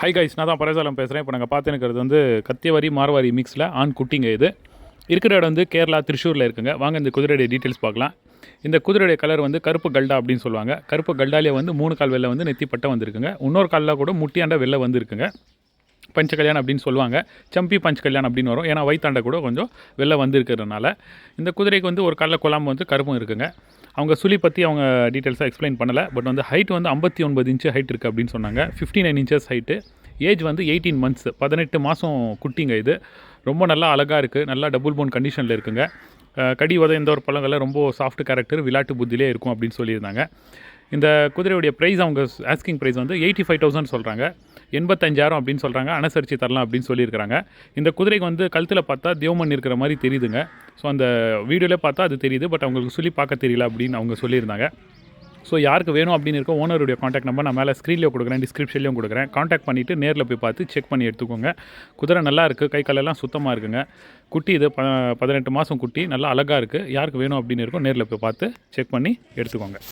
Hi guys, நான் தான் பரேசாலம் பேசுகிறேன். இப்போ நாங்கள் பார்த்துருக்கிறது வந்து கத்தியவாரி மார்வாரி மிக்ஸில் ஆண் குட்டிங்க. இது இருக்கிற இடம் வந்து கேரளா திருச்சூரில் இருக்குங்க. வாங்க இந்த குதிரையுடைய டீட்டெயில்ஸ் பார்க்கலாம். இந்த குதிரையுடைய கலர் வந்து கருப்பு கல்டா அப்படின்னு சொல்லுவாங்க. கருப்பு கல்டாலே வந்து 3 கால் வெள்ளை வந்து நெத்தி பட்டை வந்துருக்குங்க. இன்னொரு காலில் கூட முட்டியாண்ட வெள்ளை வந்துருக்குங்க. பஞ்ச கல்யாணம் அப்படின்னு சொல்லுவாங்க. சம்பி பஞ்ச் கல்யாணம் அப்படின்னு வரும். ஏன்னா வயிற்றாண்ட கூட கொஞ்சம் வெள்ளை வந்துருக்கிறதுனால இந்த குதிரைக்கு வந்து ஒரு காலில் குழம்பு வந்து கருப்பும் இருக்குங்க. அவங்க சுழி பற்றி அவங்க டீட்டெயில்ஸாக எக்ஸ்பிளைன் பண்ணலை. பட் வந்து ஹைட் வந்து 59 இன்ச்சு ஹைட் இருக்குது அப்படின்னு சொன்னாங்க. 59 இன்ச்சஸ் ஹைட்டு. ஏஜ் வந்து 18 மந்த்ஸ், 18 மாதம் குட்டிங்க. இது ரொம்ப நல்லா அழகாக இருக்குது. நல்லா டபுள் போன் கண்டிஷனில் இருக்குங்க. கடி உத எந்த ஒரு பழங்களை ரொம்ப சாஃப்ட் கேரக்டர், விளையாட்டு புத்திலே இருக்கும் அப்படின்னு சொல்லியிருந்தாங்க. இந்த குதிரையுடைய ப்ரைஸ் அவங்க ஆஸ்கிங் ப்ரைஸ் வந்து 85,000 சொல்கிறாங்க. 85,000 அப்படின்னு சொல்கிறாங்க. அனுசரித்து தரலாம் அப்படின்னு சொல்லியிருக்கிறாங்க. இந்த குதிரைக்கு வந்து கழுத்தில் பார்த்தா தேவமண் இருக்கிற மாதிரி தெரியுதுங்க. ஸோ அந்த வீடியோவில் பார்த்தா அது தெரியுது. பட் அவங்களுக்கு சொல்லி பார்க்க தெரியல அப்படின்னு அவங்க சொல்லியிருந்தாங்க. ஸோ யாருக்கு வேணும் அப்படின்னு இருக்க ஓனருடைய காண்டாக்ட் நம்பர் நான் மேலே ஸ்க்ரீன்லேயும் கொடுக்குறேன், டிஸ்கிரிப்ஷன்லேயும் கொடுக்குறேன். காண்டாக்ட் பண்ணிவிட்டு நேரில் போய் பார்த்து செக் பண்ணி எடுத்துக்கோங்க. குதிரை நல்லா இருக்குது, கை காலெல்லாம் சுத்தமாக இருக்குங்க. குட்டி இது 18 மாதம் குட்டி, நல்லா அழகாக இருக்குது. யாருக்கு வேணும் அப்படின்னு இருக்கோ நேரில் போய் பார்த்து செக் பண்ணி எடுத்துக்கோங்க.